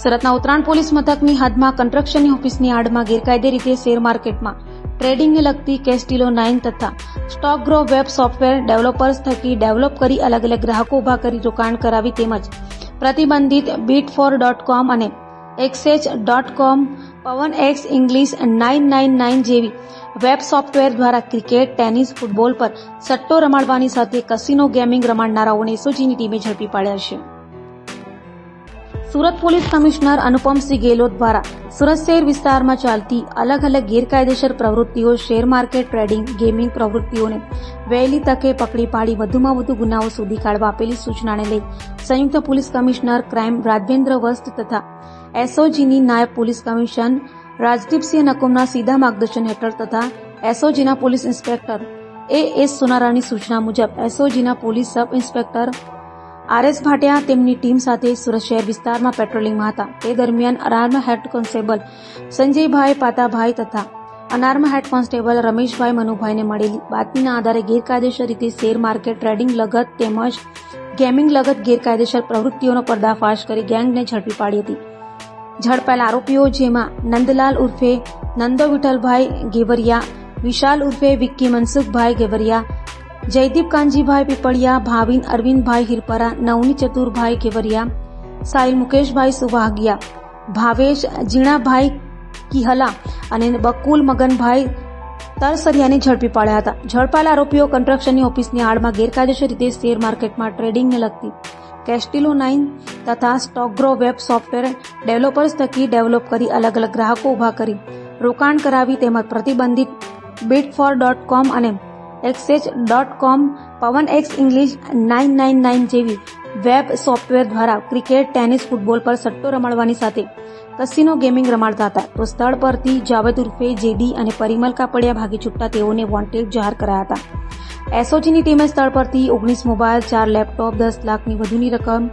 સુરતના ઉત્તરાયણ પોલીસ મથકની હદમાં કન્સ્ટ્રક્શનની ઓફિસની આડમાં ગેરકાયદે રીતે શેર માર્કેટમાં ટ્રેડિંગને લગતી કેસ્ટિલો 9 તથા stock grow web software developers થકી ડેવલપ કરી અલગ અલગ ગ્રાહકો ઉભા કરી રોકાણ કરાવી તેમજ પ્રતિબંધિત bit4.com અને exchange.com પવનએક્સ ઇંગ્લિશ 999 જેવી વેબ સોફ્ટવેર દ્વારા ક્રિકેટ, ટેનિસ, ફૂટબોલ પર સટ્ટો રમાડવાની સાથે કસિનો ગેમિંગ રમાડનારાઓને એસઓજીની ટીમે ઝડપી પાડ્યા છે. સુરત પોલીસ કમિશનર અનુપમસિંહ ગેહલોત દ્વારા સુરત શહેર વિસ્તારમાં ચાલતી અલગ અલગ ગેરકાયદેસર પ્રવૃત્તિઓ, શેર માર્કેટ, ટ્રેડિંગ, ગેમિંગ પ્રવૃત્તિઓને વહેલી તકે પકડી પાડી વધુમાં વધુ ગુનાઓ શોધી કાઢવા આપેલી સૂચનાને લઈ સંયુક્ત પોલીસ કમિશનર ક્રાઇમ રાજેન્દ્ર વસ્ત તથા એસઓજીની નાયબ પોલીસ કમિશનર રાજદીપસિંહ નકુમના સીધા માર્ગદર્શન હેઠળ તથા એસઓજીના પોલીસ ઇન્સ્પેક્ટર એએસ સોનારાની સૂચના મુજબ એસઓજીના police sub inspector R S Bhatia તેમની ટીમ સાથે સુરત શહેર વિસ્તારમાં પેટ્રોલિંગમાં હતા. તે દરમિયાન અનાર્મ હેડ કોન્સ્ટેબલ સંજયભાઈ પાતાભાઈ તથા અનાર્મ હેડ કોન્સ્ટેબલ રમેશભાઈ મનુભાઈને મળેલી બાતમીના આધારે ગેરકાયદેસર રીતે શેર માર્કેટ, ટ્રેડિંગ લગત તેમજ ગેમિંગ લગત ગેરકાયદેસર પ્રવૃત્તિઓનો પર્દાફાશ કરી ગેંગને ઝડપી પાડી હતી. ઝડપાયેલ આરોપીઓ જેમાં નંદલાલ ઉર્ફે નંદો વિઠ્ઠલભાઈ ગેવરિયા, વિશાલ ઉર્ફે વિક્કી મનસુખભાઈ ગેવરિયા, જયદીપ કાનજીભાઈ પીપળિયા, ભાવિન અરવિંદભાઈ હિરપરા, નવની ચતુરભાઈ ગેવરિયા, સાહિલ મુકેશભાઈ સુવાગિયા, ભાવેશ જીણાભાઈ કિહલા અને બકુલ મગનભાઈ તરસરિયાને ઝડપી પાડ્યા હતા. ઝડપાયેલ આરોપીઓ કન્સ્ટ્રક્શનની ઓફિસની આડમાં ગેરકાયદેસર રીતે શેર માર્કેટમાં ટ્રેડિંગને લગતી કેસ્ટિલો 9 તથા stock grow web software developers થકી ડેવલપ કરી અલગ અલગ ગ્રાહકો ઉભા કરી રોકાણ કરાવી તેમજ પ્રતિબંધિત bit4.com અને exchange.com પવનએક્સ ઇંગ્લિશ 999 જેવી વેબ સોફ્ટવેર દ્વારા ક્રિકેટ, ટેનિસ, ફૂટબોલ પર સટ્ટો રમાડવાની સાથે કસિનો ગેમિંગ રમાડતા હતા. તો સ્થળ પરથી જાવેદ ઉર્ફે જેડી અને પરિમલ કાપડિયા ભાગી છૂટતા તેઓને વોન્ટેડ જાહેર કરાયા હતા. એસઓજીની ટીમે સ્થળ પરથી 19 મોબાઈલ, 4 લેપટોપ, 10 લાખની વધુની રકમ,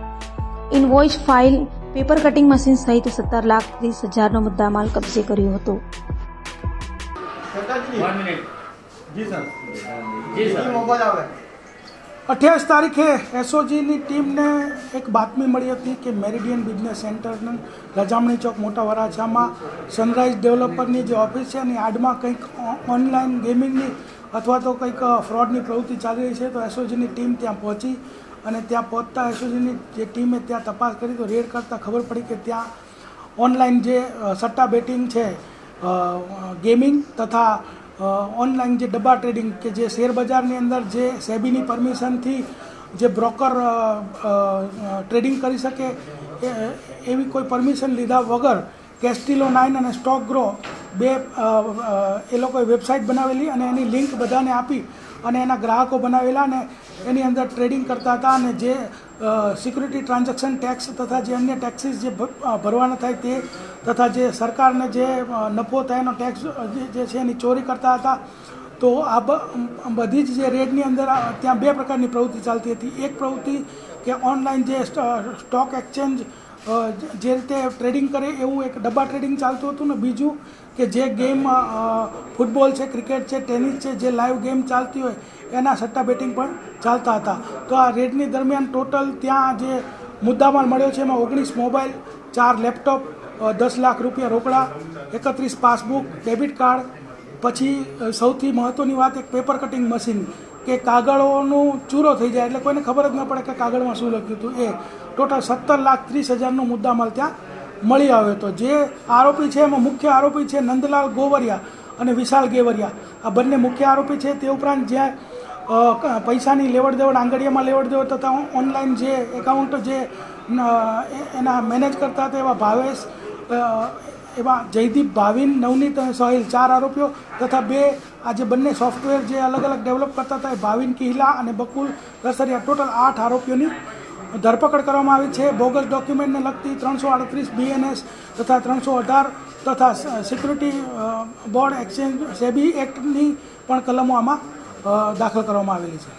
invoice file, paper cutting machine સહિત 17,30,000નો મુદ્દામાલ કબજે કર્યો હતો. जी सर 28 તારીખે એસઓજીની ટીમને એક બાતમી મળી હતી કે મેરિડિયન બિઝનેસ સેન્ટરના રજામણી ચોક મોટા વરાછામાં સનરાઈઝ ડેવલપરની જે ઓફિસ છે એની આડમાં કંઈક ઓનલાઈન ગેમિંગની અથવા તો કંઈક ફ્રોડની પ્રવૃત્તિ ચાલી રહી છે. તો એસઓજીની ટીમ ત્યાં પહોંચી અને ત્યાં પહોંચતા એસઓજીની જે ટીમે ત્યાં તપાસ કરી તો રેડ કરતાં ખબર પડી કે ત્યાં ઓનલાઈન જે સટ્ટા બેટિંગ છે, ગેમિંગ તથા ઓનલાઈન જે ડબ્બા ટ્રેડિંગ કે જે શેર બજારની અંદર જે સેબીની પરમિશનથી જે બ્રોકર ટ્રેડિંગ કરી શકે એવી કોઈ પરમિશન લીધા વગર કેસ્ટિલો 9 અને સ્ટોક ગ્રો બે એ લોકોએ વેબસાઇટ બનાવેલી અને એની લિંક બધાને આપી અને એના ગ્રાહકો બનાવેલા અને એની અંદર ટ્રેડિંગ કરતા હતા અને જે સિક્યુરિટી ટ્રાન્ઝેક્શન ટેક્સ તથા જે અન્ય ટેક્સીસ જે ભરવાના થાય તે તથા જે સરકારને જે નફો થાય એનો ટેક્સ જે છે એની ચોરી કરતા હતા. તો આ બધી જ જે રેડની અંદર ત્યાં બે પ્રકારની પ્રવૃત્તિ ચાલતી હતી. એક પ્રવૃત્તિ કે ઓનલાઈન જે સ્ટોક એક્સચેન્જ જે રીતે ટ્રેડિંગ કરે એવું એક ડબ્બા ટ્રેડિંગ ચાલતું હતું ને બીજું કે જે ગેમ ફૂટબોલ છે, ક્રિકેટ છે, ટેનિસ છે, જે લાઈવ ગેમ ચાલતી હોય એના સટ્ટા બેટિંગ પણ ચાલતા હતા. તો આ રેડની દરમિયાન ટોટલ ત્યાં જે મુદ્દામાલ મળ્યો છે એમાં 19 મોબાઈલ, 4 લેપટોપ, 10 લાખ રૂપિયા રોકડા, 31 પાસબુક, ડેબિટ કાર્ડ, પછી સૌથી મહત્ત્વની વાત એક પેપર કટિંગ મશીન કે કાગળોનું ચૂરો થઈ જાય એટલે કોઈને ખબર જ ન પડે કે કાગળમાં શું લખ્યું હતું. એ ટોટલ 17,30,000નો મુદ્દામાલ ત્યાં મળી આવ્યો હતો. જે આરોપી છે એમાં મુખ્ય આરોપી છે નંદલાલ ગોવરિયા અને વિશાલ ગેવરિયા. આ બંને મુખ્ય આરોપી છે. તે ઉપરાંત જ્યાં પૈસાની લેવડ દેવડ, આંગળીયામાં લેવડ દેવડ તથા ઓનલાઈન જે એકાઉન્ટ જે એના મેનેજ કરતા હતા એવા ભાવેશ, એવા જયદીપ, ભાવિન, નવનીત અને સાહિલ 4 આરોપીઓ તથા બે આ જે બંને સોફ્ટવેર જે અલગ અલગ ડેવલપ કરતા હતા એ ભાવિન કિહલા અને બકુલ દસરિયા ટોટલ 8 આરોપીઓની ધરપકડ કરવામાં આવી છે. બોગસ ડોક્યુમેન્ટને લગતી 338 BNS તથા 318 તથા સિક્યુરિટી બોર્ડ એક્સચેન્જ સેબી એક્ટની પણ કલમો આમાં દાખલ કરવામાં આવેલી છે.